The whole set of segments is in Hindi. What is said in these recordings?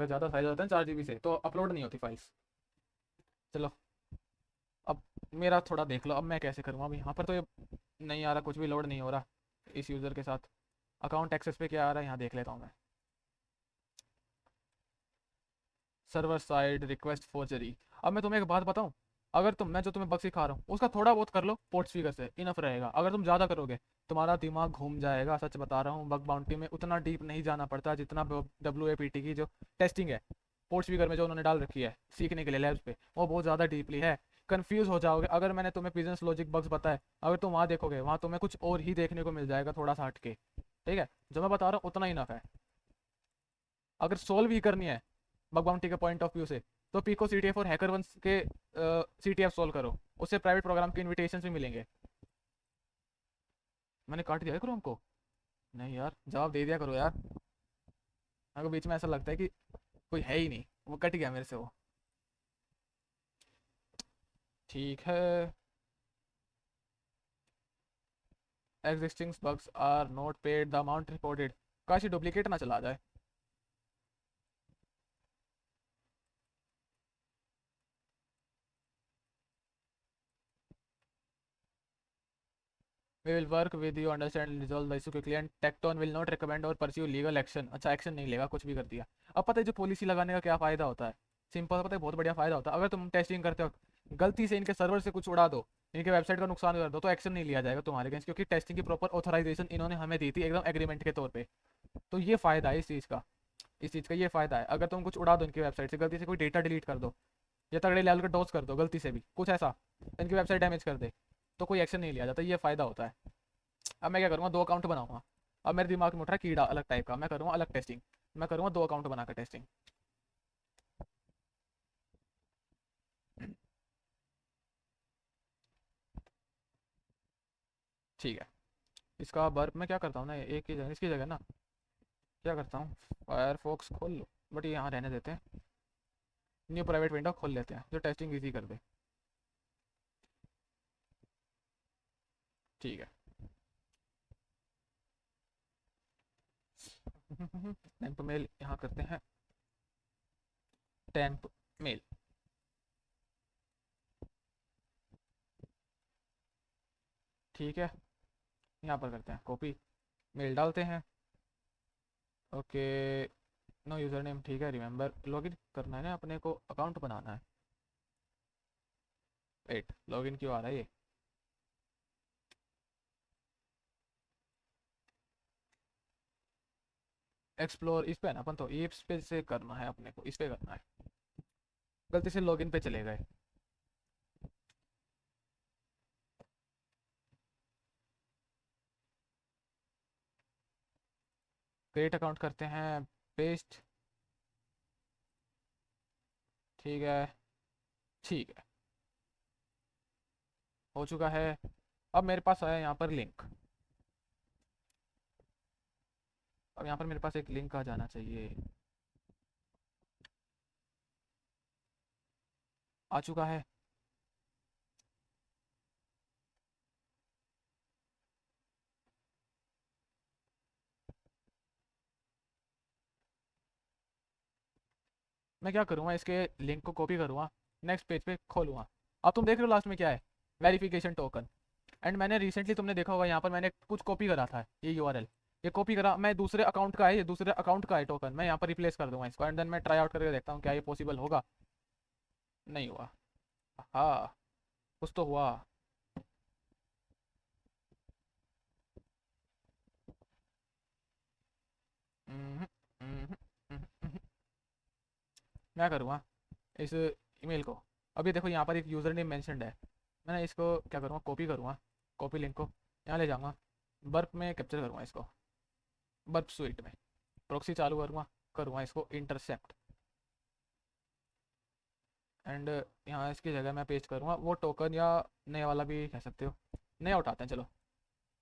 अगर ज़्यादा साइज होता है 4 GB से तो अपलोड नहीं होती फाइल्स। चलो, अब मेरा थोड़ा देख लो, अब मैं कैसे करूँगा। अब यहाँ पर तो ये नहीं आ रहा, कुछ भी लोड नहीं हो रहा इस यूज़र के साथ। अकाउंट एक्सेस पे क्या आ रहा है यहाँ देख लेता हूँ मैं। Server side request forgery. अब मैं तुम्हें एक बात बताऊँ, अगर मैं जो तुम्हें बग सिखा रहा हूँ उसका थोड़ा बहुत कर लो पोर्ट स्पीकर से, इनफ रहेगा। अगर तुम ज़्यादा करोगे तुम्हारा दिमाग घूम जाएगा, सच बता रहा हूँ। बग बाउंटी में उतना डीप नहीं जाना पड़ता जितना WAPT की जो टेस्टिंग है पोर्ट स्पीकर में जो उन्होंने डाल रखी है सीखने के लिए लैब्स पे, वो बहुत ज़्यादा डीपली है। कंफ्यूज हो जाओगे। अगर मैंने तुम्हें पिजन्स लॉजिक बग्स बताए, अगर तुम वहाँ देखोगे वहाँ तुम्हें कुछ और ही देखने को मिल जाएगा थोड़ा सा हटके। ठीक है, जो मैं बता रहा हूँ उतना इनफ है। अगर सोल्व ही करनी है बग बाउंटी के पॉइंट ऑफ व्यू से, तो पिको CTF और हैकर वंस के CTF सोल्व करो, उससे प्राइवेट प्रोग्राम के इनविटेशन भी मिलेंगे। मैंने काट दिया करो हमको। नहीं यार, जवाब दे दिया करो यार। मेरे को बीच में ऐसा लगता है कि कोई है ही नहीं, वो कट गया मेरे से वो। ठीक है। Existing bugs are not paid the amount reported. काश ये डुप्लीकेट ना चला जाए। We will work with you, understand and resolve the issue quickly and Tecton will not recommend or pursue legal action। अच्छा, एक्शन नहीं लेगा, कुछ भी कर दिया। अब पता है जो पॉलिसी लगाने का क्या फ़ायदा होता है। सिंपल, पता है बहुत बढ़िया फ़ायदा होता है। अगर तुम टेस्टिंग करते हो गलती से इनके सर्वर से कुछ उड़ा दो, इनके वेबसाइट का नुकसान कर दो, तो एक्शन नहीं लिया जाएगा तुम्हारे अगेंस्ट, क्योंकि टेस्टिंग की प्रॉपर ऑथराइजेशन इन्होंने हमें दी थी एकदम एग्रीमेंट के तौर पर। तो ये फ़ायदा है इस चीज़ का। इस चीज़ का ये फ़ायदा है। अगर तुम कुछ उड़ा दो इनकी वेबसाइट से, गलती से कोई डेटा डिलीट कर दो या तगड़े लेवल का डोज कर दो गलती से भी, कुछ ऐसा इनकी वेबसाइट डैमेज कर दे, तो कोई एक्शन नहीं लिया जाता। ये फ़ायदा होता है। अब मैं क्या करूँगा, 2 अकाउंट बनाऊंगा। अब मेरे दिमाग में उठ रहा है कीड़ा अलग टाइप का, मैं करूँगा अलग टेस्टिंग। मैं करूँगा 2 अकाउंट बनाकर टेस्टिंग। ठीक है। इसका बर्प मैं क्या करता हूँ ना, एक ही जगह इसकी जगह ना क्या करता हूँ, फायरफॉक्स खोल लो, बट ये यहाँ रहने देते हैं। न्यू प्राइवेट विंडो खोल लेते हैं जो टेस्टिंग ईजी कर दे। ठीक है। टेम्प मेल यहाँ करते हैं, टेम्प मेल। ठीक है, यहाँ पर करते हैं कॉपी, मेल डालते हैं। Okay, no user name. ठीक है, रिमेंबर लॉगिन करना है ना अपने को, अकाउंट बनाना है। वेट, लॉगिन क्यों आ रहा है ये। एक्सप्लोर इस पे है ना, अपन तो इस पे से करना है अपने को, इस पे करना है। गलती से लॉगिन पे चले गए। क्रिएट अकाउंट करते हैं, पेस्ट। ठीक है। ठीक है, हो चुका है। अब मेरे पास आया यहाँ पर लिंक। अब यहाँ पर मेरे पास एक लिंक आ जाना चाहिए। आ चुका है। मैं क्या करूँगा, इसके लिंक को कॉपी करूँगा, नेक्स्ट पेज पे खोलूँगा। अब तुम देख रहे हो लास्ट में क्या है, वेरिफिकेशन टोकन। एंड मैंने रिसेंटली, तुमने देखा होगा यहाँ पर मैंने कुछ कॉपी करा था, ये URL। ये कॉपी करा मैं, दूसरे अकाउंट का है, ये दूसरे अकाउंट का है टोकन, मैं यहाँ पर रिप्लेस कर दूंगा इसको। एंड देन मैं ट्राई आउट करके देखता हूँ क्या ये पॉसिबल होगा। नहीं हुआ। हाँ, कुछ तो हुआ। हम्म, हम्म, मैं करूँगा इस ईमेल को। अभी देखो यहाँ पर एक यूज़र नेम मैंशनड है, मैंने इसको क्या करूँगा, कॉपी करूँगा, कॉपी लिंक को यहाँ ले जाऊँगा, बर्प में कैप्चर करूँगा इसको, बर्प स्वीट में प्रॉक्सी चालू करूँगा, करूँगा इसको इंटरसेप्ट। एंड यहाँ इसकी जगह मैं पेस्ट करूँगा वो टोकन, या नया वाला भी कह सकते हो। नया उठाते हैं, चलो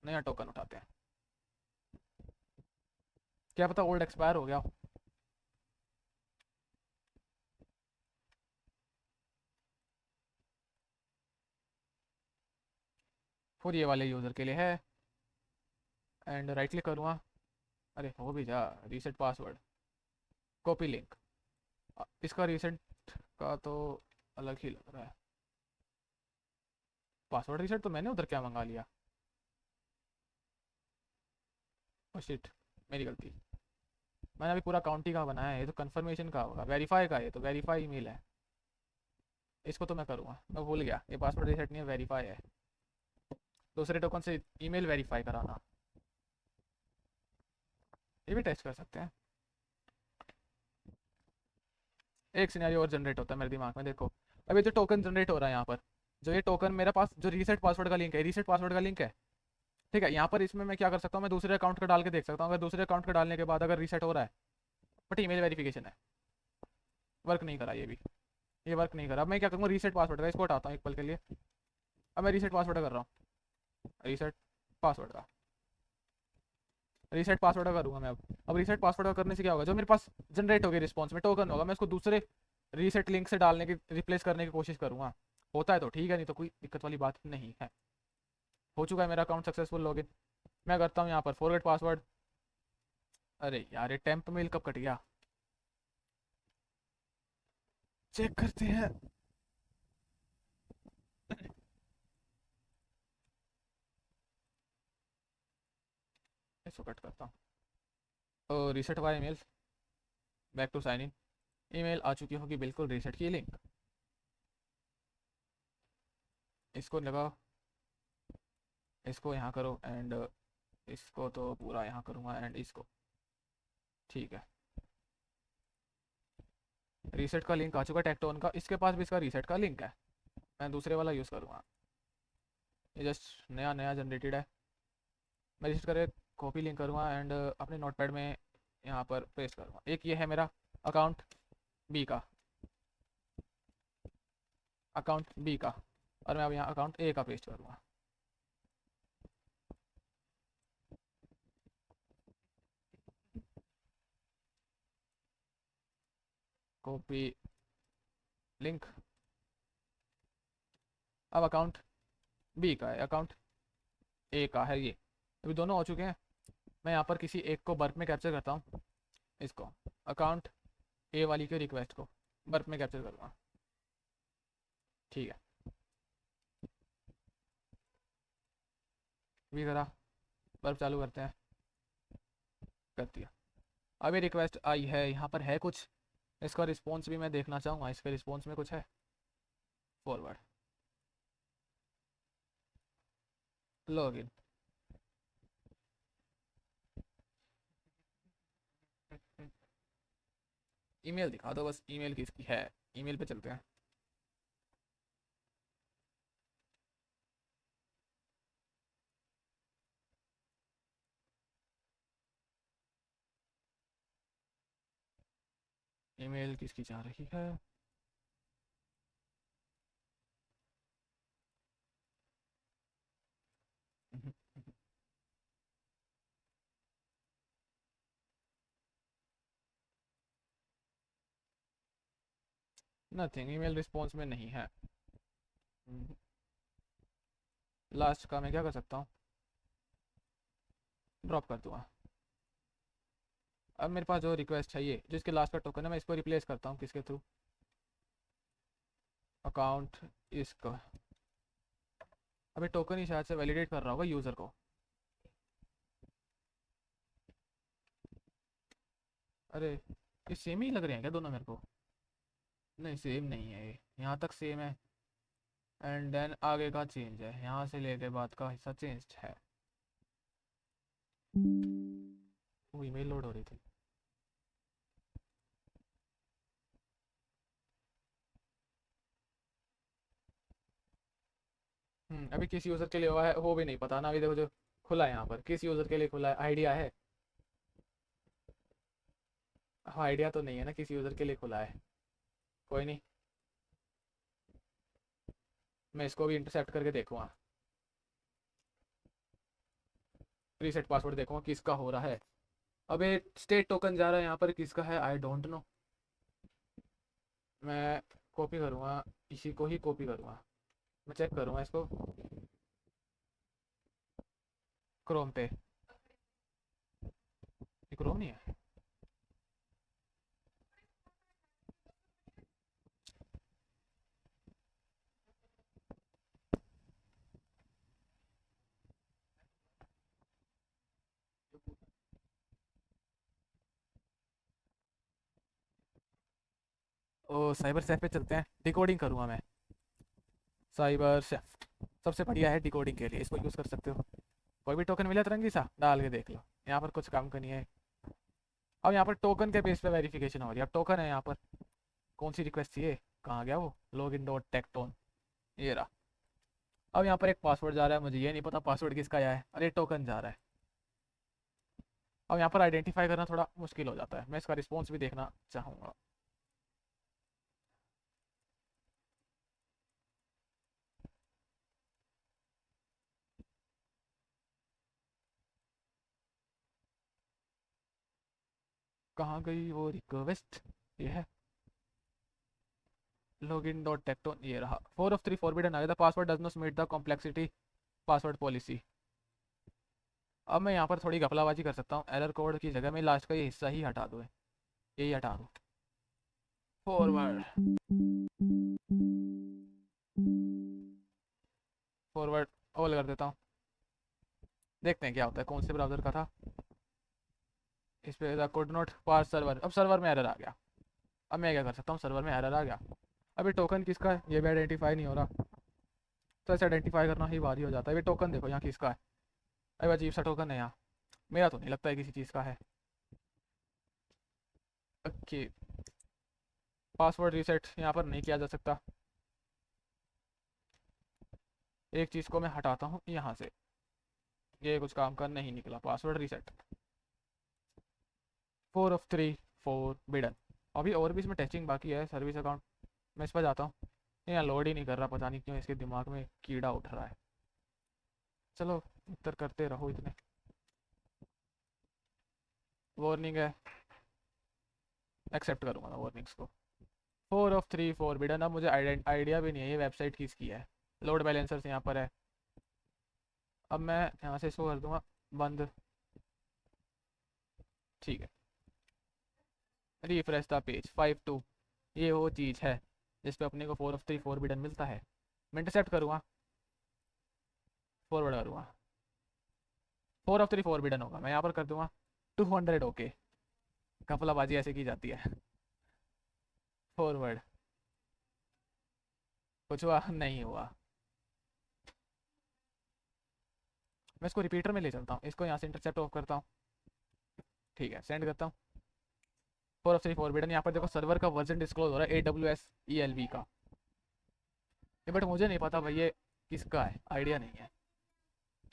नया टोकन उठाते हैं। क्या पता ओल्ड एक्सपायर हो गया हो। फिर ये वाले यूज़र के लिए है। एंड राइट क्लिक करूँगा, अरे हो भी जा, रीसेट पासवर्ड, कॉपी लिंक। इसका रीसेट का तो अलग ही लग रहा है। पासवर्ड रीसेट तो मैंने उधर क्या मंगा लिया। ओ शिट, मेरी गलती। मैंने अभी पूरा अकाउंट ही का बनाया है, ये तो कंफर्मेशन का होगा, वेरीफाई का है, ये तो वेरीफाई ईमेल है। इसको तो मैं करूँगा, मैं भूल गया ये पासवर्ड रीसेट नहीं है, वेरीफाई है। दूसरे टोकन से ईमेल वेरीफाई कराना, ये भी टेस्ट कर सकते हैं। एक सिनेरियो और जनरेट होता है मेरे दिमाग में, देखो। अभी जो टोकन जनरेट हो रहा है यहाँ पर, जो ये टोकन मेरे पास जो रीसेट पासवर्ड का लिंक है, रीसेट पासवर्ड का लिंक है, ठीक है। यहाँ पर इसमें मैं क्या कर सकता हूँ, मैं दूसरे अकाउंट का डाल के देख सकता हूँ, अगर दूसरे अकाउंट का डालने के बाद अगर रीसेट हो रहा है, बट ईमेल वेरिफिकेशन है, वर्क नहीं करा ये भी, ये वर्क नहीं करा। अब मैं क्या करूँगा, रीसेट पासवर्ड का इसको हटाता हूँ एक पल के लिए। अब मैं रीसेट पासवर्ड कर रहा हूँ, रीसेट पासवर्ड का, रीसेट पासवर्ड का करूँगा मैं अब रीसेट पासवर्ड का करने से क्या होगा, जो मेरे पास जनरेट होगी रिस्पॉन्स में टोकन होगा, मैं उसको दूसरे रीसेट लिंक से डालने की, रिप्लेस करने की कोशिश करूँगा। होता है तो ठीक है, नहीं तो कोई दिक्कत वाली बात नहीं है। हो चुका है मेरा अकाउंट सक्सेसफुल लॉगिन। मैं करता हूँ यहाँ पर फॉरगेट पासवर्ड। अरे यार, ये टेम्प मेल कब कट गया, चेक करते हैं। इसको कट करता हूँ। Reset via email, back to sign in. Email आ चुकी होगी बिल्कुल, रीसेट की लिंक। इसको लगाओ, इसको यहाँ करो, एंड इसको तो पूरा यहाँ करूँगा, एंड इसको, ठीक है। रीसेट का लिंक आ चुका टेक्टोन का, इसके पास भी इसका रीसेट का लिंक है, मैं दूसरे वाला यूज़ करूँगा। ये जस्ट नया नया जनरेटेड है। मैं रजिस्टर करके कॉपी लिंक करूँगा, एंड अपने नोटपैड में यहाँ पर पेस्ट करूँगा। एक ये है मेरा अकाउंट बी का, अकाउंट बी का, और मैं अब यहाँ अकाउंट ए का पेस्ट करूँगा। कॉपी लिंक, अब अकाउंट बी का है, अकाउंट ए का है, ये अभी दोनों हो चुके हैं। मैं यहाँ पर किसी एक को बर्फ में कैप्चर करता हूँ, इसको अकाउंट ए वाली के रिक्वेस्ट को बर्फ में कैप्चर करूँगा, ठीक है। भी करा, बर्फ चालू करते हैं, कर दिया। अब ये रिक्वेस्ट आई है, यहाँ पर है कुछ, इसका रिस्पॉन्स भी मैं देखना चाहूँगा, इसके रिस्पॉन्स में कुछ है। फॉरवर्ड, लॉगिन, ईमेल दिखा दो बस, ईमेल किसकी है, ईमेल पे चलते हैं। ईमेल किसकी जा रही है, नथिंग, ईमेल रिस्पॉन्स में नहीं है। लास्ट का मैं क्या कर सकता हूँ, ड्रॉप कर दूँगा। अब मेरे पास जो रिक्वेस्ट चाहिए, जिसके लास्ट का टोकन है, मैं इसको रिप्लेस करता हूँ किसके थ्रू, अकाउंट इसका। अभी टोकन ही शायद से वैलिडेट कर रहा होगा यूज़र को। अरे, ये सेम ही लग रहे हैं क्या दोनों मेरे को, नहीं सेम नहीं है ये, यहाँ तक सेम है, एंड देन आगे का चेंज है, यहाँ से लेके बाद का हिस्सा चेंज है। वो ईमेल लोड हो रही थी। अभी किस यूज़र के लिए हुआ है वो भी नहीं पता ना, अभी देखो जो खुला है यहाँ पर, किस यूज़र के लिए खुला है, आइडिया है। हाँ, आइडिया तो नहीं है ना किस यूज़र के लिए खुला है, कोई नहीं, मैं इसको भी इंटरसेप्ट करके देखूँगा, रीसेट पासवर्ड देखूँगा किसका हो रहा है। अब ये स्टेट टोकन जा रहा है यहाँ पर, किसका है आई डोंट नो। मैं कॉपी करूँगा, इसी को ही कॉपी करूँगा, मैं चेक करूँगा इसको क्रोम पे। ये क्रोम नहीं है, ओ साइबर सेफ पे चलते हैं, डिकोडिंग करूँगा मैं। साइबर सेफ सबसे बढ़िया है डिकोडिंग के लिए, इसको यूज़ कर सकते हो। कोई भी टोकन मिला तिरंगी सा डाल के देख लो, यहाँ पर कुछ काम का नहीं है। अब यहाँ पर टोकन के बेस पे वेरिफिकेशन हो रही है। अब टोकन है यहाँ पर, कौन सी रिक्वेस्ट चाहिए, कहाँ गया वो, लॉग इन डॉट टेक्टोन, ये रहा। अब यहाँ पर एक पासवर्ड जा रहा है, मुझे ये नहीं पता पासवर्ड किसका आया है, अरे टोकन जा रहा है। अब यहाँ पर आइडेंटिफाई करना थोड़ा मुश्किल हो जाता है, मैं इसका रिस्पॉन्स भी देखना चाहूँगा। कहाँ गई वो रिक्वेस्ट, ये है लॉगिन डॉट टेक्टोन, ये रहा। 4 of 3 फॉरबिडन आ गया था, password does not meet the complexity password policy. अब मैं यहाँ पर थोड़ी घपलाबाजी कर सकता हूँ, एरर कोड की जगह मैं लास्ट का ये हिस्सा ही हटा दूँ, यही हटा दूँ। फॉरवर्ड, फॉरवर्ड ऑल कर देता हूँ, देखते हैं क्या होता है, कौन से ब्राउज़र का था। इस पे कोड नोट पास सर्वर, अब सर्वर में एरर आ गया। अब मैं क्या कर सकता हूँ, सर्वर में एरर आ गया। अभी टोकन किसका है ये भी आइडेंटिफाई नहीं हो रहा, तो ऐसे आइडेंटिफाई करना ही भारी हो जाता है। ये टोकन देखो यहाँ किसका है, अभी अजीब सा टोकन है यहाँ, मेरा तो नहीं लगता है किसी चीज़ का है। ओके, पासवर्ड रीसेट यहाँ पर नहीं किया जा सकता। एक चीज़ को मैं हटाता हूँ यहाँ से, ये कुछ काम का नहीं निकला, पासवर्ड रीसेट। 4 of 3 forbidden. अभी और भी इसमें टेस्टिंग बाकी है, सर्विस अकाउंट, मैं इस पर जाता हूँ। यहाँ लोड ही नहीं कर रहा, पता नहीं क्यों इसके दिमाग में कीड़ा उठ रहा है। चलो उत्तर करते रहो इतने। वार्निंग है, एक्सेप्ट करूँगा मैं वार्निंग्स को। 4 of 3 फॉरबिडन। अब मुझे आइडिया भी नहीं है ये वेबसाइट किसकी है। लोड बैलेंसर्स यहाँ पर है, अब मैं यहाँ से इसको कर दूँगा बंद, ठीक है। रिफ्रेश द पेज 5 2, ये वो चीज़ है जिस पे अपने को 4 of 3 फॉरबिडन मिलता है। मैं इंटरसेप्ट करूँगा, फॉरवर्ड करूँगा, 4 of 3 फॉरबिडन होगा, मैं यहाँ पर कर दूँगा 200। ओके, घपलाबाजी ऐसे की जाती है। फॉरवर्ड, कुछ हुआ नहीं हुआ। मैं इसको रिपीटर में ले चलता हूँ, इसको यहाँ से इंटरसेप्ट ऑफ करता हूँ, ठीक है, सेंड करता हूँ। 4 of 3 फॉरबिडन। यहाँ पर देखो सर्वर का वर्जन डिस्क्लोज हो रहा है AWS ELV का, ये बट मुझे नहीं पता भाई ये किसका है, आइडिया नहीं है।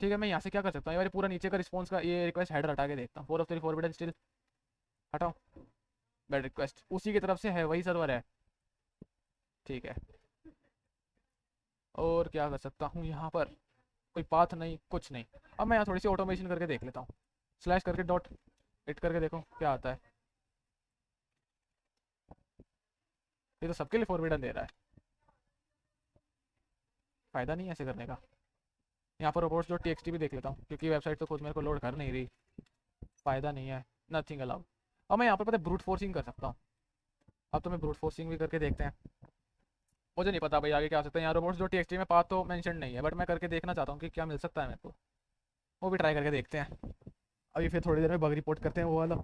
ठीक है, मैं यहाँ से क्या कर सकता हूँ, ये पूरा नीचे का रिस्पॉन्स का ये रिक्वेस्ट हेडर हटा के देखता हूँ। 4 of 3 फॉरबिडन स्टिल, हटाओ, बैड रिक्वेस्ट उसी की तरफ से है, वही सर्वर है, ठीक है। और क्या कर सकता हूँ यहाँ पर, कोई पाथ नहीं, कुछ नहीं। अब मैं यहाँ थोड़ी सी ऑटोमेशन करके देख लेता हूँ, स्लैश करके डॉट इट करके देखो क्या आता है। ये तो सबके लिए फॉरवर्ड दे रहा है, फ़ायदा नहीं है ऐसे करने का। यहाँ पर रोबोट्स डॉट TXT भी देख लेता हूँ, क्योंकि वेबसाइट तो खुद मेरे को लोड कर नहीं रही, फ़ायदा नहीं है, नथिंग अलाउड। अब मैं यहाँ पर पता है ब्रूट फोर्सिंग कर सकता हूँ। अब तो मैं ब्रूट फोर्सिंग भी करके देखते हैं, मुझे नहीं पता भाई आगे क्या हो सकता है। यहाँ रोबोट्स डॉट TXT में पाथ तो मेंशन नहीं है, बट मैं करके देखना चाहता हूँ कि क्या मिल सकता है मेरे को, वो भी ट्राई करके देखते हैं। अभी फिर थोड़ी देर में बग रिपोर्ट करते हैं, वो वाला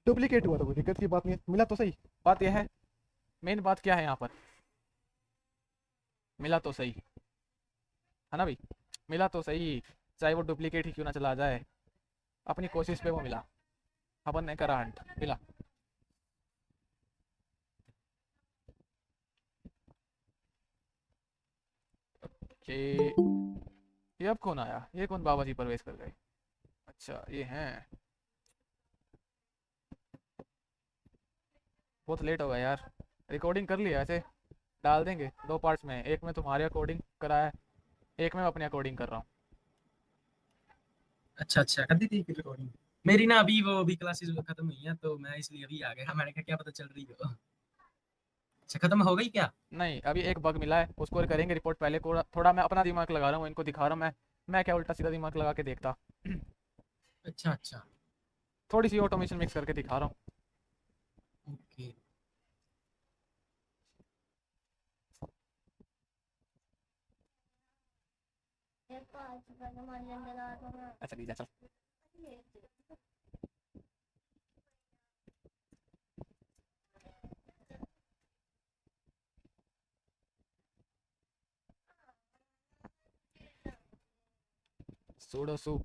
डुप्लीकेट हुआ तो कोई दिक्कत की बात नहीं है, मिला तो सही। बात यह है, मेन बात क्या है यहाँ पर, मिला तो सही है ना भाई, मिला तो सही, चाहे वो डुप्लीकेट ही क्यों ना चला जाए, अपनी कोशिश पे वो मिला, अपन ने करा हंट, मिला। कि ये अब कौन आया, ये कौन बाबा जी प्रवेश कर गए, अच्छा ये हैं। बहुत लेट हो गया यार, रिकॉर्डिंग कर लिया ऐसे, डाल देंगे 2 पार्ट्स में, एक में तुम्हारे अकॉर्डिंग करा है, एक में अपने अकॉर्डिंग कर रहा हूँ। अच्छा अच्छा कर दी थी फिर रिकॉर्डिंग। मेरी ना अभी वो भी क्लासेस खत्म हुई हैं तो मैं इसलिए अभी आ गया, मैंने कहा क्या पता चल रही हो। अच्छा खत्म हो गई क्या? नहीं, अभी एक बग मिला है, उसको करेंगे रिपोर्ट। पहले को थोड़ा मैं अपना दिमाग लगा रहा हूँ, इनको दिखा रहा हूँ मैं क्या उल्टा सीधा दिमाग लगा के देखता। अच्छा अच्छा। थोड़ी सी ऑटोमेशन मिक्स करके दिखा रहा हूँ। ओके। अच्छा लीजा चल, sudo su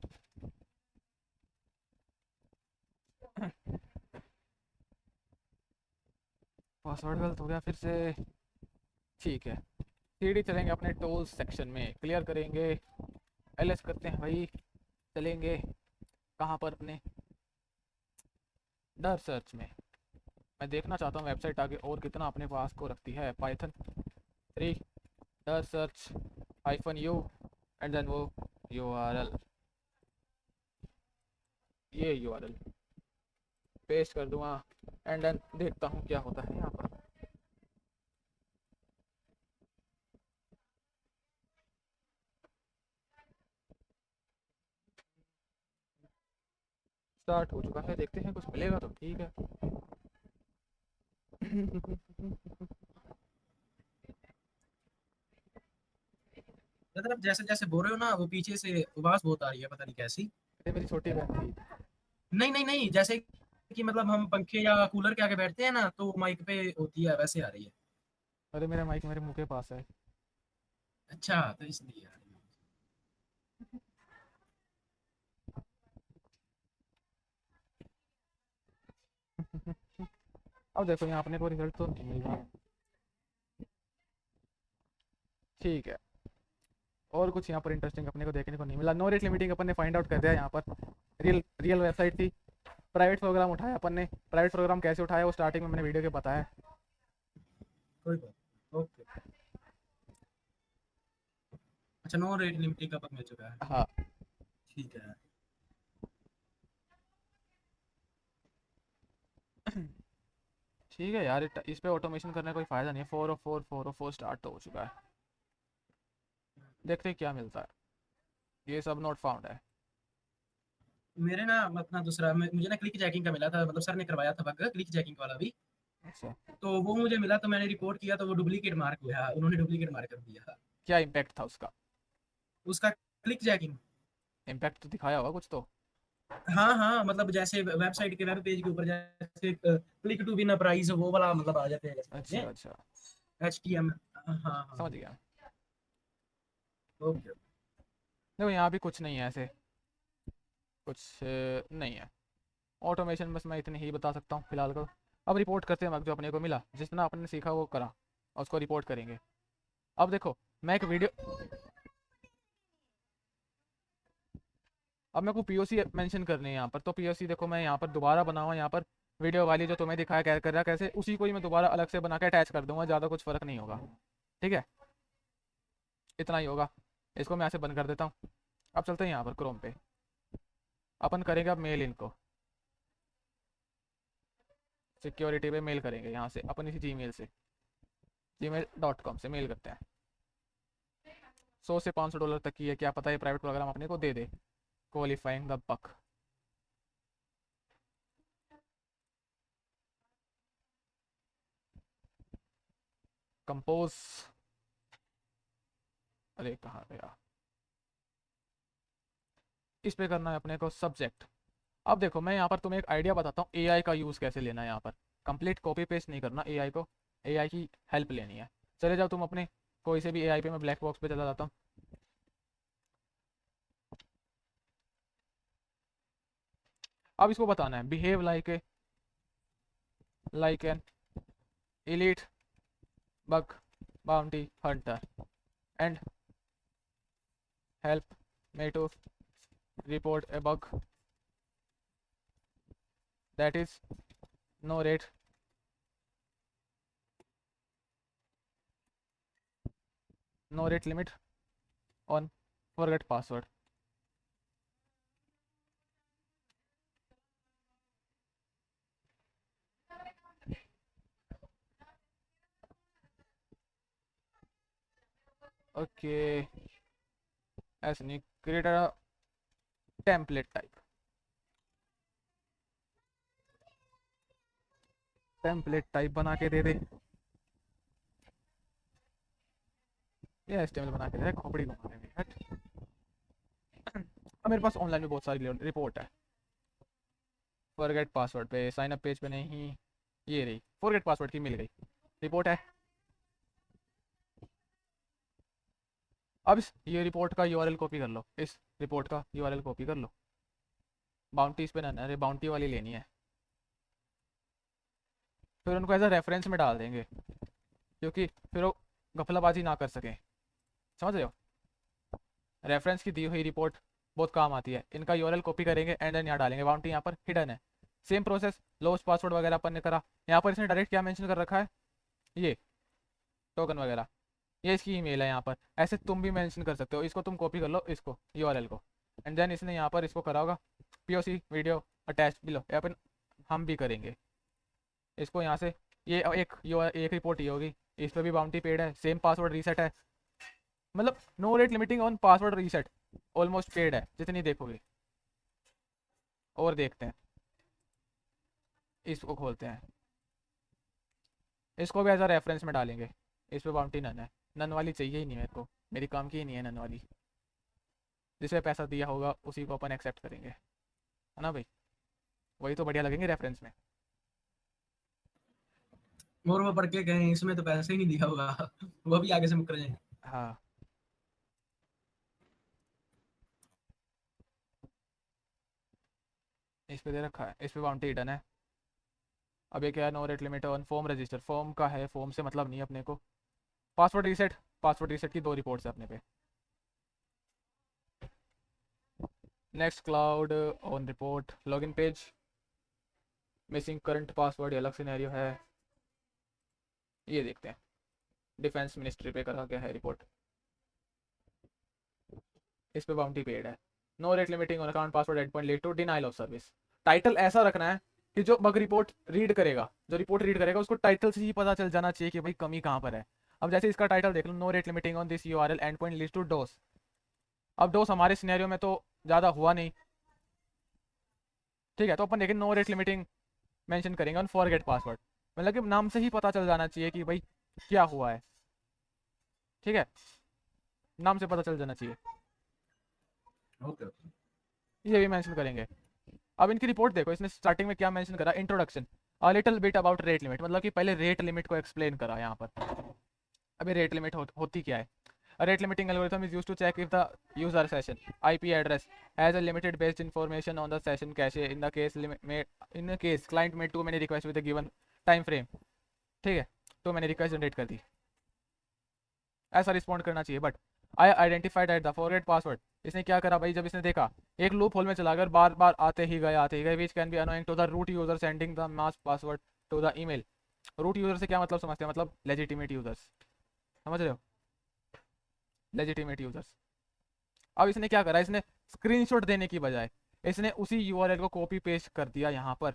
पासवर्ड गलत हो गया फिर से। ठीक है, सीढ़ी चलेंगे अपने टूल्स सेक्शन में, क्लियर करेंगे, एलएस करते हैं भाई। चलेंगे कहाँ पर, अपने डर सर्च में। मैं देखना चाहता हूँ वेबसाइट आगे और कितना अपने पास को रखती है। पाइथन 3 डर सर्च -u एंड देन वो URL, ये URL पेस्ट कर दूंगा एंड देन देखता हूँ क्या होता है यहाँ पर। स्टार्ट हो चुका है, देखते हैं कुछ मिलेगा तो ठीक है। मतलब आप जैसे जैसे बोल रहे हो ना, वो पीछे से आवाज बहुत आ रही है, पता नहीं कैसी। ये मेरी छोटी बहन थी। नहीं नहीं नहीं, जैसे कि मतलब हम पंखे या कूलर के आगे बैठते हैं ना, तो माइक पे होती है, वैसे आ रही है। अरे मेरा माइक मेरे मुंह के पास है। अच्छा, तो इसलिए आ रही है। अब देखो यहाँ अपने को रिजल्ट तो नहीं मिल रहा। ठीक है, और कुछ यहाँ पर इंटरेस्टिंग अपने को देखने को नहीं मिला। नो रेट लिमिटिंग अपन ने फाइंड आउट कर दिया यहाँ पर। रियल रियल वेबसाइट थी। प्राइवेट प्रोग्राम उठाया अपन ने। प्राइवेट प्रोग्राम कैसे उठाया वो स्टार्टिंग में मैंने वीडियो के बताया। कोई बात। ओके। अच्छा, नो रेट लिमिटिंग का पता मिल चुका है। हाँ ठीक है। ठीक है यार, इस पे ऑटोमेशन करने का कोई फ़ायदा नहीं है। 404 स्टार्ट तो हो चुका है। देखते हैं क्या मिलता है। ये सब नोट फाउंड है। मेरे ना अपना दूसरा मुझे ना क्लिक जैकिंग का मिला था, मतलब सर ने करवाया था बग, क्लिक जैकिंग वाला भी। अच्छा, तो वो मुझे मिला, तो मैंने रिपोर्ट किया, तो वो डुप्लीकेट मार्क हुआ, उन्होंने डुप्लीकेट मार्क कर दिया क्या इम्पैक्ट था उसका? उसका। Click jacking. इम्पैक्ट तो दिखाया होगा कुछ तो। हाँ हाँ, मतलब जैसे वेबसाइट के वेब पेज के ऊपर जैसे click to win a prize, वो वाला मतलब आ जाते अच्छा हैं। अच्छा, HTML। हाँ हाँ। समझ गया। ओके। देखो यहाँ भी कुछ नहीं है ऐसे, कुछ नहीं है ऑटोमेशन। बस मैं इतनी ही बता सकता हूँ फिलहाल को। अब रिपोर्ट करते हैं, जो अपने को मिला, जितना अपने सीखा वो करा, और उसको रिपोर्ट करेंगे। अब देखो, मैं एक वीडियो, अब मेरे को POC मेंशन करनी है यहाँ पर। तो POC देखो मैं यहाँ पर दोबारा बनाऊँ, यहाँ पर वीडियो वाली जो तुम्हें दिखाया क्या कर रहा कैसे, उसी को ही मैं दोबारा अलग से बना के अटैच कर दूंगा। ज़्यादा कुछ फ़र्क नहीं होगा। ठीक है, इतना ही होगा। इसको मैं ऐसे बंद कर देता हूँ। अब चलते हैं यहाँ पर क्रोम पे। अपन करेंगे अब मेल इनको, सिक्योरिटी पे मेल करेंगे यहाँ से अपन, इसी जीमेल से, gmail.com से मेल करते हैं। 100 से $500 तक की है, क्या पता ये प्राइवेट प्रोग्राम अपने को दे दे। Qualifying the bug. कंपोज, अरे कहाँ गया, इस पे करना है अपने को सब्जेक्ट। अब देखो मैं यहाँ पर तुम्हें एक आइडिया बताता हूँ AI का यूज़ कैसे लेना है। यहाँ पर कंप्लीट कॉपी पेस्ट नहीं करना AI को, AI की हेल्प लेनी है। चले जाओ तुम अपने कोई से भी AI पे, मैं ब्लैक बॉक्स पे चला जाता हूँ। अब इसको बताना है behave like an elite bug bounty hunter and help me to report a bug that is no rate limit on forget password. Okay, as you create a template type. Template type बना के दे दे। ये HTML बना के दे, खोपड़ी घुमा देंगे हट। अब मेरे पास ऑनलाइन में बहुत सारी रिपोर्ट है। फॉरगेट पासवर्ड पे, साइन अप पेज पे नहीं, ये रही फॉरगेट पासवर्ड की मिल गई रिपोर्ट है। अब ये रिपोर्ट का यूआरएल कॉपी कर लो, इस रिपोर्ट का यूआरएल कॉपी कर लो। बाउंटी इस पे ना, अरे बाउंटी वाली लेनी है। फिर उनको एज अ रेफरेंस में डाल देंगे, क्योंकि फिर वो गफलाबाजी ना कर सकें, समझ रहे हो। रेफरेंस की दी हुई रिपोर्ट बहुत काम आती है। इनका यूआरएल कॉपी करेंगे एंड देन यहाँ डालेंगे। बाउंटी यहाँ पर हिडन है। सेम प्रोसेस, लोस्ट पासवर्ड वगैरह अपन ने करा। यहाँ पर इसने डायरेक्ट क्या मेंशन कर रखा है, ये टोकन वगैरह, ये इसकी ईमेल है यहाँ पर। ऐसे तुम भी मेंशन कर सकते हो। इसको तुम कॉपी कर लो, इसको यूआरएल को, एंड देन इसने यहाँ पर इसको करा होगा पीओसी वीडियो अटैच बिलो, अपन हम भी करेंगे इसको यहाँ से। ये एक रिपोर्ट ये होगी, इस पर भी बाउंटी पेड है, सेम पासवर्ड रीसेट है, मतलब no rate limiting on password reset almost paid है जितनी देखोगे। और देखते हैं, इसको खोलते हैं, इसको भी एज अ रेफरेंस में डालेंगे। इस पर बाउंटी नन है, नन वाली चाहिए ही नहीं मेरे को, मेरी काम की ही नहीं है नन वाली। जिसपे पैसा दिया होगा उसी को अपन एक्सेप्ट करेंगे, है ना भाई, वही तो बढ़िया लगेंगे रेफरेंस में। और वो पढ़ के कहें इसमें तो पैसा ही नहीं दिया होगा वो भी आगे से मुकर जाए। हाँ इस पे दे रखा है, इस पे बाउंटी डन है। अब ये क्या है, no rate limit on form register, form का है, फॉर्म से मतलब नहीं है अपने को। पासवर्ड रीसेट की 2 रिपोर्ट्स है अपने पे। Next cloud on report, login page, missing current password, अलग सिनेरियो है। ये देखते हैं, डिफेंस मिनिस्ट्री पे करा गया है रिपोर्ट, इस पे बाउंटी पेड है। No rate limiting on account password endpoint lead to denial of service. Title ऐसा रखना है कि जो बग रिपोर्ट रीड करेगा, जो रिपोर्ट रीड करेगा उसको टाइटल से ही पता चल जाना चाहिए कि भाई कमी कहाँ पर है। अब जैसे इसका टाइटल देख लो, no rate limiting on this URL end point leads to DoS. अब डोस हमारे सिनेरियो में तो ज़्यादा हुआ नहीं, ठीक है, तो अपन देखें नो रेट लिमिटिंग मेंशन करेंगे ऑन फॉरगेट पासवर्ड, मतलब कि नाम से ही पता चल जाना चाहिए कि भाई क्या हुआ है, ठीक है, नाम से पता चल जाना चाहिए। ओके ये भी मेंशन करेंगे। अब इनकी रिपोर्ट देखो, इसने स्टार्टिंग में क्या मेंशन करा, introduction a little bit about rate limit, मतलब कि पहले रेट लिमिट को एक्सप्लेन करा यहाँ पर। अभी रेट लिमिट होती क्या है। A rate limiting algorithm is used to check if the user session IP address has a limited based information on the session cache in the case client made too many requests with a given time frame, ठीक है, तो मैंने रिक्वेस्ट जनरेट कर दी, ऐसा रिस्पॉन्ड करना चाहिए। But I identified at the forget password, इसने क्या करा भाई, जब इसने देखा एक लूप होल में चला गया, बार बार आते ही गए which can be annoying to the root user sending the mask password to the email. Root user से क्या मतलब समझते हैं, मतलब लेजिटिमेट यूजर्स, समझ रहे हो, लेजिटिमेट यूजर्स। अब इसने क्या करा, इसने स्क्रीनशॉट देने की बजाय इसने उसी यूआरएल को कॉपी पेस्ट कर दिया यहाँ पर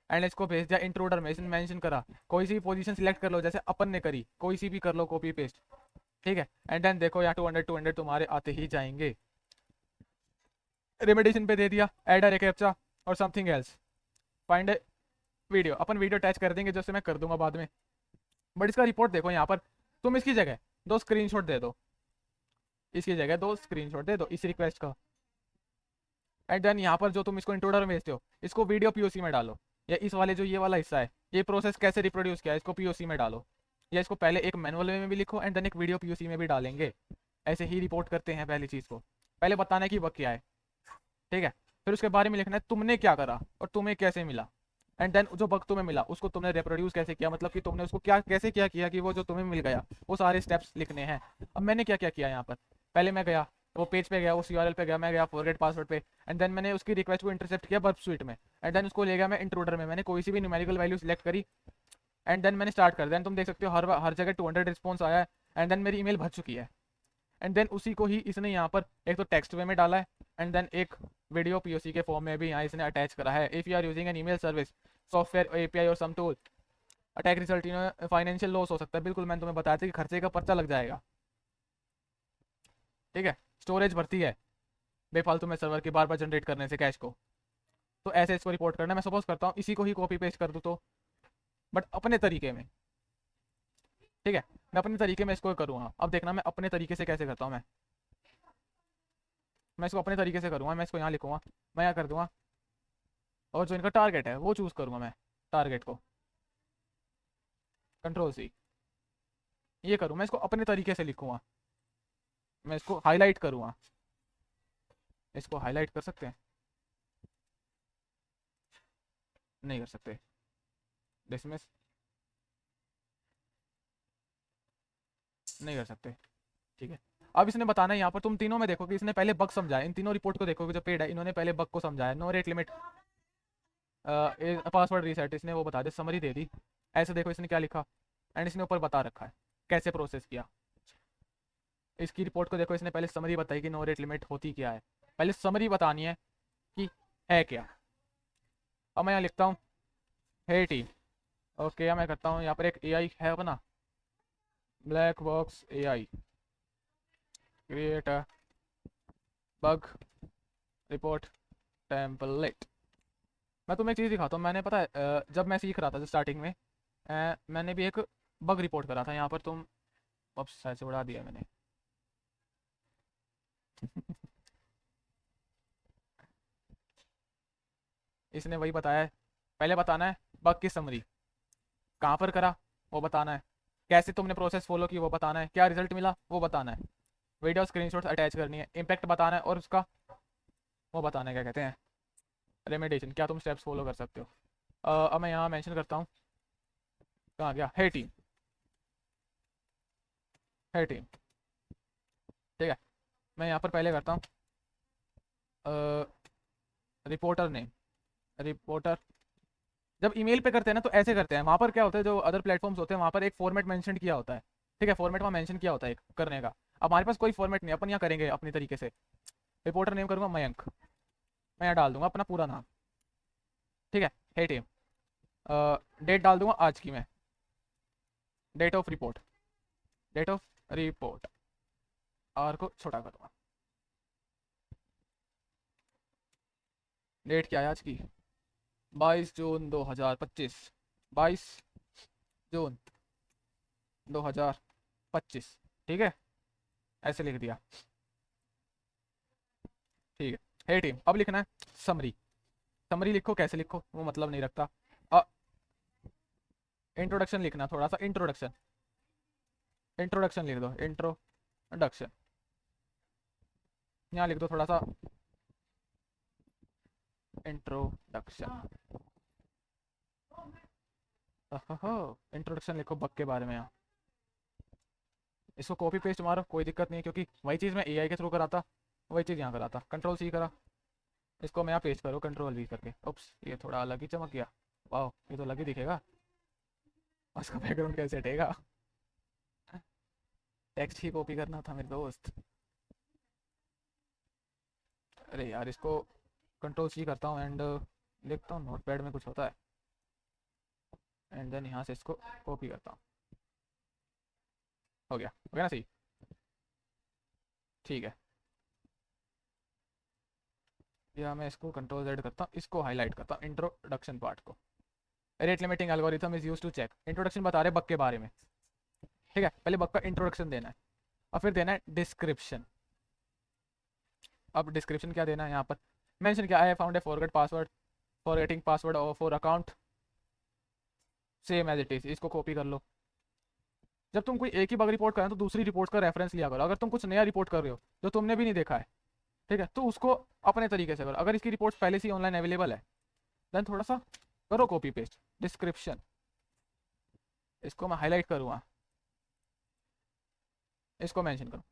एंड इसको भेज दिया इंट्रोडर में। इसने मेंशन करा कोई सी भी पोजीशन सिलेक्ट कर लो, जैसे अपन ने करी, कोई सी भी कर लो कॉपी पेस्ट, ठीक है, एंड देन देखो यहाँ 200 तुम्हारे आते ही जाएंगे। रेमेडिएशन पे दे दिया, ऐड अ कैप्चा और समथिंग एल्स, फाइंड ए वीडियो, अपन वीडियो अटैच कर देंगे जैसे मैं कर दूंगा बाद में। बट इसका रिपोर्ट देखो यहाँ पर, तुम इसकी जगह 2 स्क्रीनशॉट दे दो, इसकी जगह 2 स्क्रीनशॉट दे दो इस रिक्वेस्ट का, एंड देन यहाँ पर जो तुम इसको इंट्रोडर में भेजते हो इसको वीडियो पीओसी में डालो, या इस वाले जो ये वाला हिस्सा है, ये प्रोसेस कैसे रिप्रोड्यूस किया है इसको पीओसी में डालो, या इसको पहले एक मैनुअल में भी लिखो एंड देन एक वीडियो पीओसी में भी डालेंगे। ऐसे ही रिपोर्ट करते हैं पहली चीज़ को, पहले बताना कि वह क्या है, ठीक है, फिर उसके बारे में लिखना है तुमने क्या करा और तुम्हें कैसे मिला, एंड देन जो बग तुम्हें मिला उसको तुमने रिप्रोड्यूस कैसे किया, मतलब कि तुमने उसको क्या कैसे क्या किया कि वो जो तुम्हें मिल गया, वो सारे स्टेप्स लिखने हैं। अब मैंने क्या क्या किया यहाँ पर, पहले मैं गया वो पेज पे गया, उस यूआरएल पे गया, मैं गया फॉरगेट पासवर्ड पे, एंड देन मैंने उसकी रिक्वेस्ट को इंटरसेप्ट किया बर्ब स्वीट में, एंड देन उसको ले गया मैं इंट्रोडर में, मैंने कोई सी भी न्यूमेरिकल वैल्यू सिलेक्ट करी एंड देन मैंने स्टार्ट कर दिया। तुम देख सकते हो हर जगह 200 रिस्पॉन्स आया है एंड देन मेरी ईमेल भर चुकी है, एंड देन उसी को ही इसने यहाँ पर एक तो टेक्स्ट वे में डाला है एंड देन एक वीडियो पीओसी के फॉर्म में भी यहाँ इसने अटैच करा है। If you are using an email service software API और some tool attack result in financial loss हो सकता है। बिल्कुल मैंने तुम्हें बताया था कि खर्चे का पर्चा लग जाएगा, ठीक है, स्टोरेज भरती है बेफालतू में सर्वर की बार बार जनरेट करने से कैश को, तो ऐसे इसको रिपोर्ट करना। मैं सपोज करता हूँ इसी को ही कॉपी पेस्ट कर दूँ तो, बट अपने तरीके में, ठीक है, मैं अपने तरीके में इसको करूँगा। अब देखना मैं अपने तरीके से कैसे करता हूँ, मैं इसको अपने तरीके से करूँगा। मैं इसको यहाँ लिखूँगा, मैं यहाँ कर दूँगा, और जो इनका टारगेट है वो चूज़ करूँगा मैं, टारगेट को कंट्रोल सी ये करूँ, मैं इसको अपने तरीके से लिखूँगा। मैं इसको हाईलाइट करूँगा, इसको हाईलाइट कर सकते हैं? नहीं कर सकते। डिसमिस नहीं कर सकते, ठीक है। अब इसने बताना है यहाँ पर, तुम तीनों में देखो कि इसने पहले बग समझाया, इन तीनों रिपोर्ट को देखो कि जो पेड है इन्होंने पहले बग को समझाया। No rate limit, password reset, इसने वो बता दिया, समरी दे दी। ऐसे देखो इसने क्या लिखा, एंड इसने ऊपर बता रखा है कैसे प्रोसेस किया। इसकी रिपोर्ट को देखो, इसने पहले समरी बताई कि नो रेट लिमिट होती क्या है, पहले समरी बतानी है कि है क्या। अब मैं यहाँ लिखता हूँ हे टीम, ओके। मैं करता हूँ यहाँ पर एक एआई है अपना, black box AI, create a bug report template. मैं तुम्हें एक चीज़ दिखाता हूँ, मैंने पता है जब मैं सीख रहा था स्टार्टिंग में, मैंने भी एक बग रिपोर्ट करा था यहाँ पर। तुम अब शायद से उड़ा दिया मैंने। इसने वही बताया है, पहले बताना है बग की समरी, कहाँ पर करा वो बताना है, कैसे तुमने प्रोसेस फॉलो की वो बताना है, क्या रिजल्ट मिला वो बताना है, वीडियो स्क्रीनशॉट्स अटैच करनी है, इम्पैक्ट बताना है, और उसका वो बताना है क्या कहते हैं, रेमेडिएशन, क्या तुम स्टेप्स फॉलो कर सकते हो। अब मैं यहाँ मेंशन करता हूँ, कहाँ गया, हे टीम, हे टीम, ठीक है। मैं यहाँ पर पहले करता हूँ रिपोर्टर नेम, रिपोर्टर। जब ईमेल पे करते हैं ना तो ऐसे करते हैं, वहाँ पर क्या होता है, जो अदर प्लेटफॉर्म्स होते हैं वहाँ पर एक फॉर्मेट मेंशन किया होता है, ठीक है, फॉर्मेट वहाँ मेंशन किया होता है एक करने का। अब हमारे पास कोई फॉर्मेट नहीं, अपन यहाँ करेंगे अपनी तरीके से। रिपोर्टर नेम करूँगा मयंक, मैं यहाँ डाल दूंगा अपना पूरा नाम, ठीक है, हे टीम। डेट डाल दूंगा आज की मैं, date of report, date of report, R को छोटा कर दूंगा। डेट क्या है आज की, 22 जून 2025, 22 जून 2025, ठीक है, ऐसे लिख दिया, ठीक है। हे टीम, अब लिखना है समरी, समरी लिखो, कैसे लिखो वो मतलब नहीं रखता। इंट्रोडक्शन लिखना, थोड़ा सा इंट्रोडक्शन, इंट्रोडक्शन लिख दो, इंट्रोडक्शन, यहाँ लिख दो थोड़ा सा इंट्रोडक्शन, इंट्रोडक्शन लिखो बग के बारे में यहाँ। इसको कॉपी पेस्ट मारो, कोई दिक्कत नहीं है, क्योंकि वही चीज़ मैं एआई के थ्रू कराता, वही चीज़ यहाँ कराता। कंट्रोल सी करा, इसको मैं यहाँ पेस्ट करो कंट्रोल वी करके। उप्स, ये थोड़ा अलग ही चमक गया, वाह, ये तो अलग ही दिखेगा। उसका बैकग्राउंड कैसे हटेगा, टेक्स्ट ही कॉपी करना था मेरे दोस्त। अरे यार, इसको कंट्रोल सी करता हूँ एंड लिखता हूँ, नोटपैड में कुछ होता है, एंड देन यहाँ से इसको कॉपी करता हूँ। हो गया ना सही, ठीक है। या मैं इसको कंट्रोल जेड करता हूँ, इसको हाईलाइट करता हूँ, इंट्रोडक्शन पार्ट को। Rate limiting algorithm is use to check, introduction बता रहे बग के बारे में, ठीक है। पहले बग का इंट्रोडक्शन देना है, और फिर देना है डिस्क्रिप्शन। अब डिस्क्रिप्शन क्या देना है यहाँ पर, मेंशन किया, I found a forget password, forgetting password और for account same as it is, इसको कॉपी कर लो। जब तुम कोई एक ही बग रिपोर्ट कर रहे हो तो दूसरी रिपोर्ट का रेफरेंस लिया करो। अगर तुम कुछ नया रिपोर्ट कर रहे हो जो तुमने भी नहीं देखा है, ठीक है, तो उसको अपने तरीके से करो। अगर इसकी रिपोर्ट पहले से ही ऑनलाइन अवेलेबल है, देन थोड़ा सा करो कॉपी पेस्ट, डिस्क्रिप्शन, इसको मैं हाईलाइट करूँगा, इसको मेंशन करो।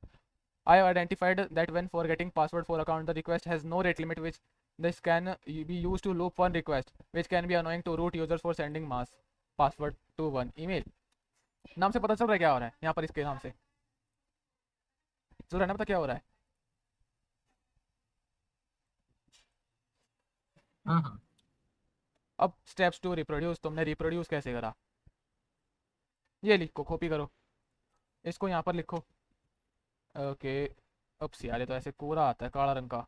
I have identified that when forgetting password for account, the request has no rate limit, which this can be used to loop one request, which can be annoying to root users for sending mass password to one email. नाम से पता चल रहा है क्या हो रहा है यहाँ पर, इसके नाम से चल रहा है ना पता क्या हो रहा है। हाँ हाँ, अब स्टेप्स टू रिप्रोड्यूस, तुमने रिप्रोड्यूस कैसे करा, ये लिखो, कॉपी करो, इसको यहाँ पर लिखो, ओके। अब यार, तो ऐसे कोरा आता है काला रंग का,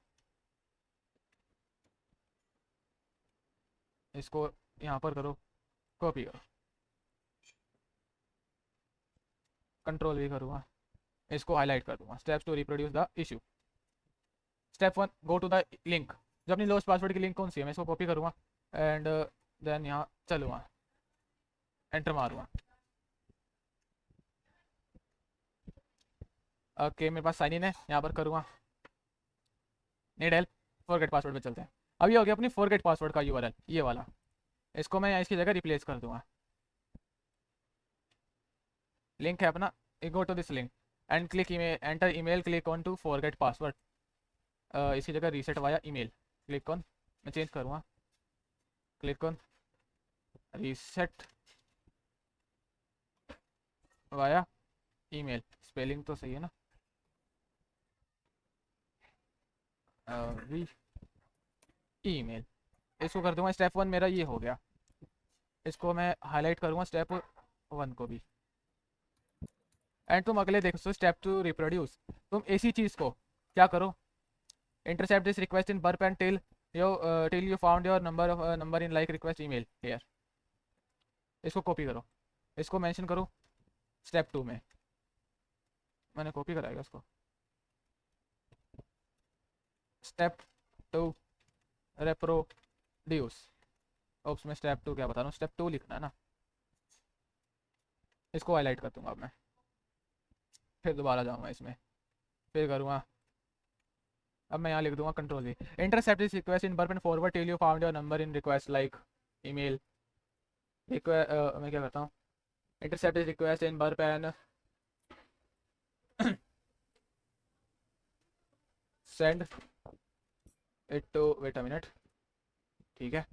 इसको यहाँ पर करो, कॉपी करो, कंट्रोल भी करूँगा, इसको हाईलाइट कर दूंगा, steps to reproduce the issue. Step 1, go to the link, जो अपनी लॉस्ट पासवर्ड की लिंक कौन सी है, मैं इसको कॉपी करूँगा, एंड देन यहाँ चलूँगा, एंटर मारूँगा। ओके मेरे पास साइन इन है, यहाँ पर करूँगा नीड हेल्प, फॉरगेट पासवर्ड पे चलते हैं। अब ये हो गया अपनी फॉरगेट पासवर्ड का यूआरएल, ये वाला। इसको मैं इसकी जगह रिप्लेस कर दूंगा। लिंक है अपना, go to this link and click email, enter email, click on to forget password. इसकी जगह reset via email, click on, मैं चेंज करूँगा, click on reset via email. Spelling तो सही है ना, ईमेल। इसको कर दूंगा स्टेप 1, मेरा ये हो गया। इसको मैं हाईलाइट करूँगा स्टेप 1 को भी। एंड तुम अगले देखो स्टेप 2 रिप्रोड्यूस। तुम इसी चीज़ को क्या करो, intercept this request in Burp and till you found your number in like request email here. इसको कॉपी करो, इसको मेंशन करो स्टेप 2 में। मैंने कॉपी कराएगा इसको। Step 2 reproduce. ओप्स में स्टेप 2 क्या बता रहा हूँ, स्टेप 2 लिखना है ना। इसको हाईलाइट कर दूंगा अब मैं, फिर दोबारा जाऊँगा इसमें, फिर करूँगा। अब मैं यहाँ लिख दूंगा control G, intercept this request in Burp and forward till you found your number in request like email. मैं क्या करता हूँ, intercept this request in Burp and send it to, wait a minute, ठीक है।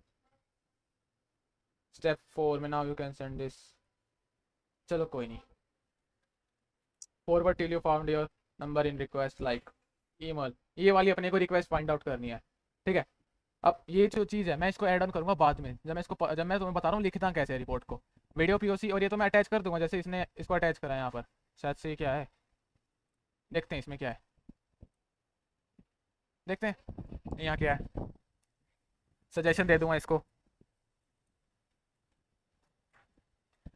स्टेप 4 में now you can send this, चलो कोई नहीं, forward till you found your number in request like email. ये वाली अपने को रिक्वेस्ट फाइंड आउट करनी है, ठीक है। अब ये जो चीज़ है मैं इसको ऐड ऑन करूँगा बाद में, जब मैं तुम्हें बता रहा हूँ लिखता कैसे है रिपोर्ट को, वीडियो पीओसी, और ये तो मैं अटैच कर दूंगा जैसे इसने इसको अटैच करा है यहाँ पर। शायद से ये क्या है, देखते हैं इसमें क्या है, देखते हैं यहाँ क्या है, सजेशन दे दूंगा इसको।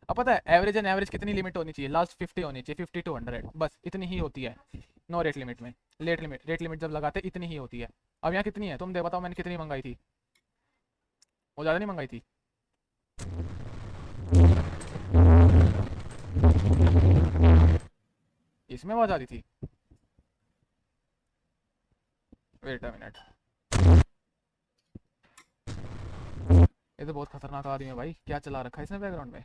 अब पता है एवरेज एंड एवरेज कितनी लिमिट होनी चाहिए, लास्ट 50 होनी चाहिए, 50 to 100, बस इतनी ही होती है। नो रेट लिमिट में, रेट लिमिट जब लगाते इतनी ही होती है। अब यहाँ कितनी है तुम दे बताओ, मैंने कितनी मंगाई थी, वो ज़्यादा नहीं मंगाई थी। इसमें आवाज आ रही थी, वेट अ मिनट, ये तो बहुत खतरनाक आदमी है भाई, क्या चला रखा है इसने बैकग्राउंड में।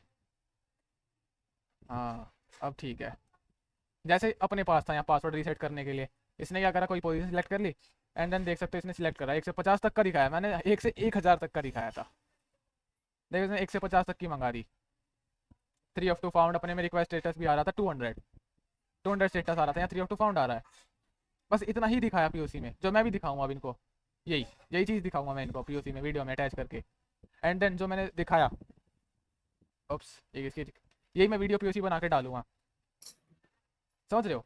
हाँ अब ठीक है, जैसे अपने पास था यहाँ पासवर्ड रीसेट करने के लिए, इसने क्या करा, कोई पोजीशन सिलेक्ट कर ली, एंड देन देख सकते हो इसने सिलेक्ट करा 1 से 50 तक का दिखाया, मैंने 1 से 1000 तक का दिखाया था, देखो इसने 1 से 50 तक की मंगा दी। 3 of 2 फाउंड, अपने में रिक्वेस्ट स्टेटस भी आ रहा था 200 स्टेटस आ रहा था, यहाँ 3 of 2 फाउंड आ रहा है। बस इतना ही दिखाया पीओसी में, जो मैं भी दिखाऊंगा अब इनको, यही यही चीज़ दिखाऊंगा मैं इनको पीओसी में वीडियो में अटैच करके। एंड देन जो मैंने दिखाया, ओप्स यही मैं वीडियो पीओसी बना के डालूंगा, समझ रहे हो,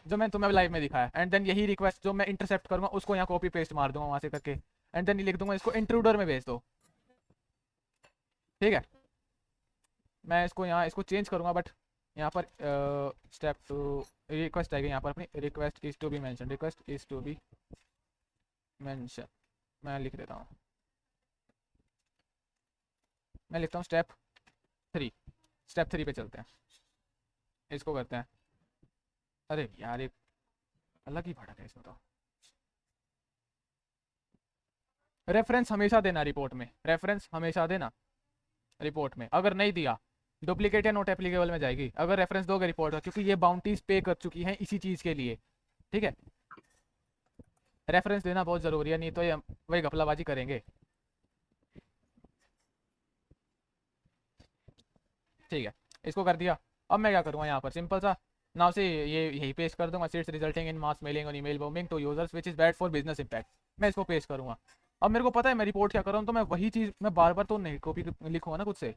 जो मैंने तुम्हें लाइव में दिखाया। एंड देन यही रिक्वेस्ट जो मैं इंटरसेप्ट करूंगा उसको यहाँ कॉपी पेस्ट मार दूंगा वहाँ से करके, एंड देन लिख दूंगा इसको इंट्रूडर में भेज दो, ठीक है। मैं इसको यहाँ इसको चेंज करूँगा, बट यहाँ पर स्टेप 2 रिक्वेस्ट आएगी यहाँ पर अपनी, request is to be mention, request is to be mention, मैं लिख देता हूँ, मैं लिखता हूँ स्टेप 3। स्टेप 3 पे चलते हैं, इसको करते हैं। अरे यार एक अलग ही भड़क है इसमें तो। रेफरेंस हमेशा देना रिपोर्ट में, रेफरेंस हमेशा देना रिपोर्ट में, अगर नहीं दिया डुप्लीकेट या नोट एप्लीकेबल में जाएगी। अगर रेफरेंस दोगे रिपोर्ट का, क्योंकि ये बाउंटीज पे कर चुकी हैं इसी चीज़ के लिए, ठीक है। रेफरेंस देना बहुत ज़रूरी है, नहीं तो ये वही घपलाबाजी करेंगे, ठीक है। इसको कर दिया, अब मैं क्या करूँगा यहाँ पर सिंपल सा नाउ से ये यही पेस्ट कर दूंगा, seats resulting in mass mailing और email bombing to users which is bad for business impact, मैं इसको पेस्ट करूँगा। अब मेरे को पता है मैं रिपोर्ट क्या कर रहा हूँ, तो मैं वही चीज़ मैं बार बार तो नहीं कॉपी लिखूँगा ना खुद से,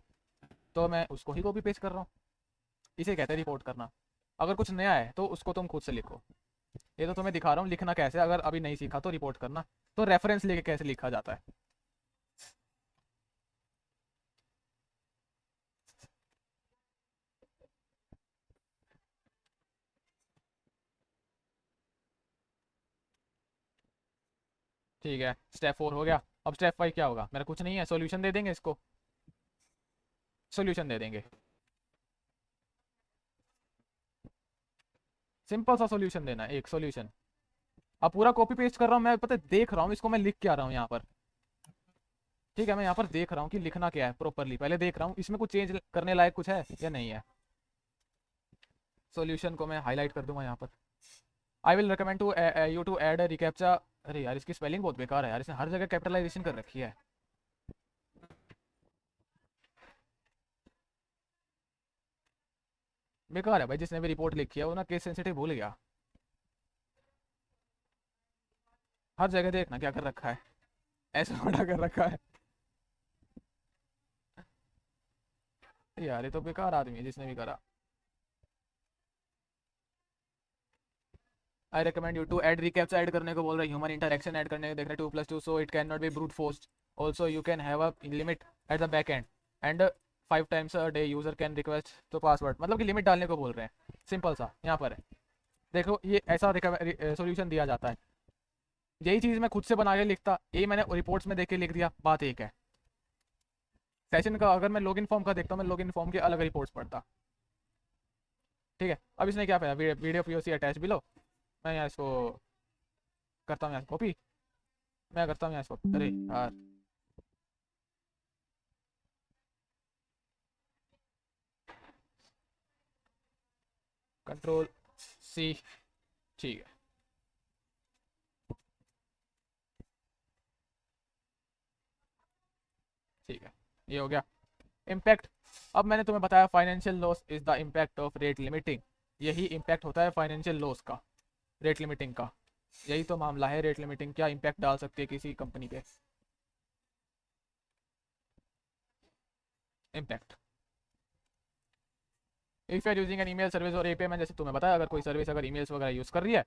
तो मैं उसको ही कॉपी पेस्ट कर रहा हूँ। इसे कहते हैं रिपोर्ट करना। अगर कुछ नया है तो उसको तुम खुद से लिखो, ये तो तुम्हें दिखा रहा हूँ लिखना कैसे, अगर अभी नहीं सीखा तो रिपोर्ट करना, तो रेफरेंस लेके कैसे लिखा जाता है। ठीक है, स्टेप 4 हो गया। अब स्टेप 5 क्या होगा, मेरा कुछ नहीं है, सॉल्यूशन दे देंगे इसको, सॉल्यूशन दे देंगे। सिंपल सा सॉल्यूशन देना है, एक सॉल्यूशन। अब पूरा कॉपी पेस्ट कर रहा हूँ मैं, पता है देख रहा हूँ इसको, मैं लिख के आ रहा हूँ यहाँ पर। ठीक है, मैं यहाँ पर देख रहा हूँ कि लिखना क्या है प्रॉपरली, पहले देख रहा हूँ इसमें कुछ चेंज करने लायक कुछ है या नहीं है। सॉल्यूशन को मैं हाईलाइट कर दूंगा यहाँ पर। I will recommend to you to add reCAPTCHA. अरे यार इसकी स्पेलिंग बहुत बेकार है यार, इसने हर जगह कैपिटलाइजेशन कर रखी है। बेकार है भाई, जिसने भी रिपोर्ट लिखी है वो ना केस सेंसिटिव भूल गया। हर जगह देखना क्या कर रखा है, ऐसा बड़ा कर रखा है यार। ये तो बेकार आदमी है जिसने भी करा। I recommend you to add recaps add करने को बोल रहा है, ह्यूमन इंटरेक्शन ऐड करने को देख रहे 2+2 so it can not be brute force. Also you can have a limit at the back and and 5 times a day user can request तो पासवर्ड, मतलब कि लिमिट डालने को बोल रहे हैं। सिंपल सा यहाँ पर है, देखो ये ऐसा सोल्यूशन दिया जाता है। यही चीज़ मैं खुद से बना के लिखता, यही मैंने रिपोर्ट्स में देख के लिख दिया, बात एक है। सेशन का अगर मैं लॉगिन फॉर्म का देखता हूँ, मैं लॉगिन फॉर्म के अलग रिपोर्ट्स पढ़ता। ठीक है, अब इसने क्या पाया, वीडियो पीओसी अटैच बिलो। मैं यहाँ इसको करता हूँ, यहाँ कॉपी मैं करता हूँ यहाँ इसको। अरे यार Ctrl+C। ठीक है, ठीक है, ये हो गया इम्पैक्ट। अब मैंने तुम्हें बताया financial loss is the impact of rate limiting. यही इम्पैक्ट होता है फाइनेंशियल लॉस का, रेट लिमिटिंग का। यही तो मामला है, रेट लिमिटिंग क्या इम्पैक्ट डाल सकती है किसी कंपनी पे। Impact if you're using an email service और एपीआई, मैंने जैसे तुम्हें बताया अगर कोई सर्विस अगर ईमेल्स वगैरह यूज़ कर रही है,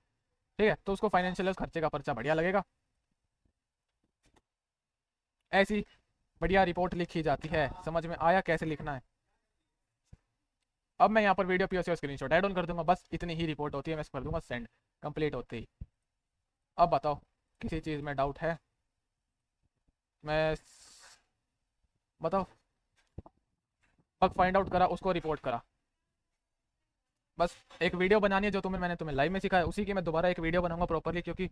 ठीक है, तो उसको फाइनेंशियल खर्चे का पर्चा बढ़िया लगेगा। ऐसी बढ़िया रिपोर्ट लिखी जाती है। समझ में आया कैसे लिखना है? अब मैं यहाँ पर video POC screenshot add on कर दूंगा, बस इतनी ही रिपोर्ट होती है, मैं कर दूंगा सेंड कंप्लीट होते ही। अब बताओ किसी चीज़ में डाउट है? मैं बताओ, बग फाइंड आउट करा, उसको रिपोर्ट करा, बस एक वीडियो बनानी है जो मैंने तुम्हें लाइव में सिखाया, उसी की मैं दोबारा एक वीडियो बनाऊंगा प्रॉपरली, क्योंकि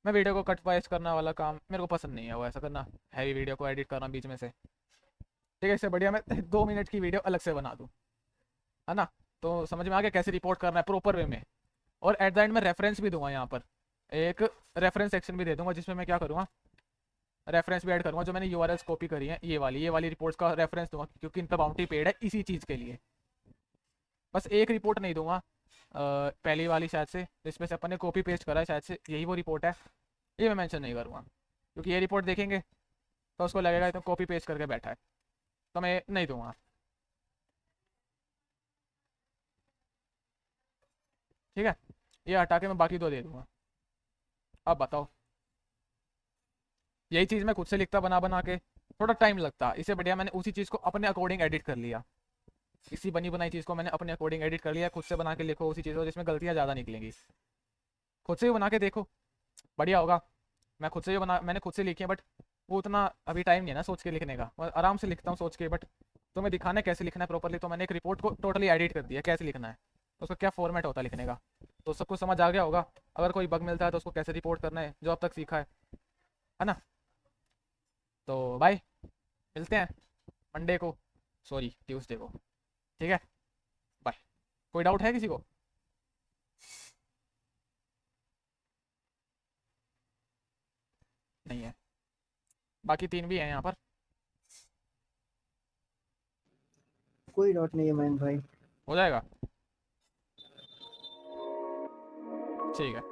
मैं वीडियो को कट पेस्ट करना वाला काम मेरे को पसंद नहीं है, वो ऐसा करना हैवी वीडियो को एडिट करना बीच में से। ठीक है, इससे बढ़िया मैं 2 मिनट की वीडियो अलग से बना दूँ, है ना? तो समझ में आ गया कैसे रिपोर्ट करना है प्रॉपर वे में। और एट द एंड में रेफरेंस भी दूंगा, यहाँ पर एक रेफरेंस सेक्शन भी दे दूंगा, जिसमें मैं क्या करूँगा, रेफरेंस भी ऐड करूँगा। जो मैंने यूआरएल्स कॉपी करी है ये वाली रिपोर्ट्स का रेफरेंस दूंगा, क्योंकि इन पर बाउंटी पेड है इसी चीज़ के लिए। बस एक रिपोर्ट नहीं दूंगा, पहली वाली शायद से जिसमें से अपन ने कॉपी पेस्ट करा है, शायद से यही वो रिपोर्ट है, ये मैं मेंशन नहीं करूँगा, क्योंकि ये रिपोर्ट देखेंगे तो उसको लगेगा तो कॉपी पेस्ट करके बैठा है, तो मैं नहीं दूंगा। ठीक है, ये हटा के मैं बाकी दो दे दूंगा। अब बताओ, यही चीज़ मैं खुद से लिखता बना बना के, थोड़ा टाइम लगता, इससे बढ़िया मैंने उसी चीज़ को अपने अकॉर्डिंग एडिट कर लिया। इसी बनी बनाई चीज़ को मैंने अपने अकॉर्डिंग एडिट कर लिया, खुद से बना के लिखो उसी चीज़ को, जिसमें गलतियाँ ज़्यादा निकलेंगी। खुद से भी बना के देखो, बढ़िया होगा। मैंने खुद से लिखी है, बट वो उतना अभी टाइम नहीं है ना सोच के लिखने का, मैं आराम से लिखता हूँ सोच के, बट तुम्हें दिखाना है कैसे लिखना है प्रॉपरली, तो मैंने एक रिपोर्ट को टोटली एडिट कर दिया कैसे लिखना है, तो उसका क्या फॉर्मेट होता है लिखने का, तो सबको समझ आ गया होगा। अगर कोई बग मिलता है तो उसको कैसे रिपोर्ट करना है, जो अब तक सीखा है ना? तो बाय, मिलते हैं मंडे को, सॉरी ट्यूसडे को। ठीक है, बाय। कोई डाउट है किसी को? नहीं है, बाकी 3 भी हैं यहाँ पर। कोई डाउट नहीं है मयंक भाई। हो जाएगा, ठीक है।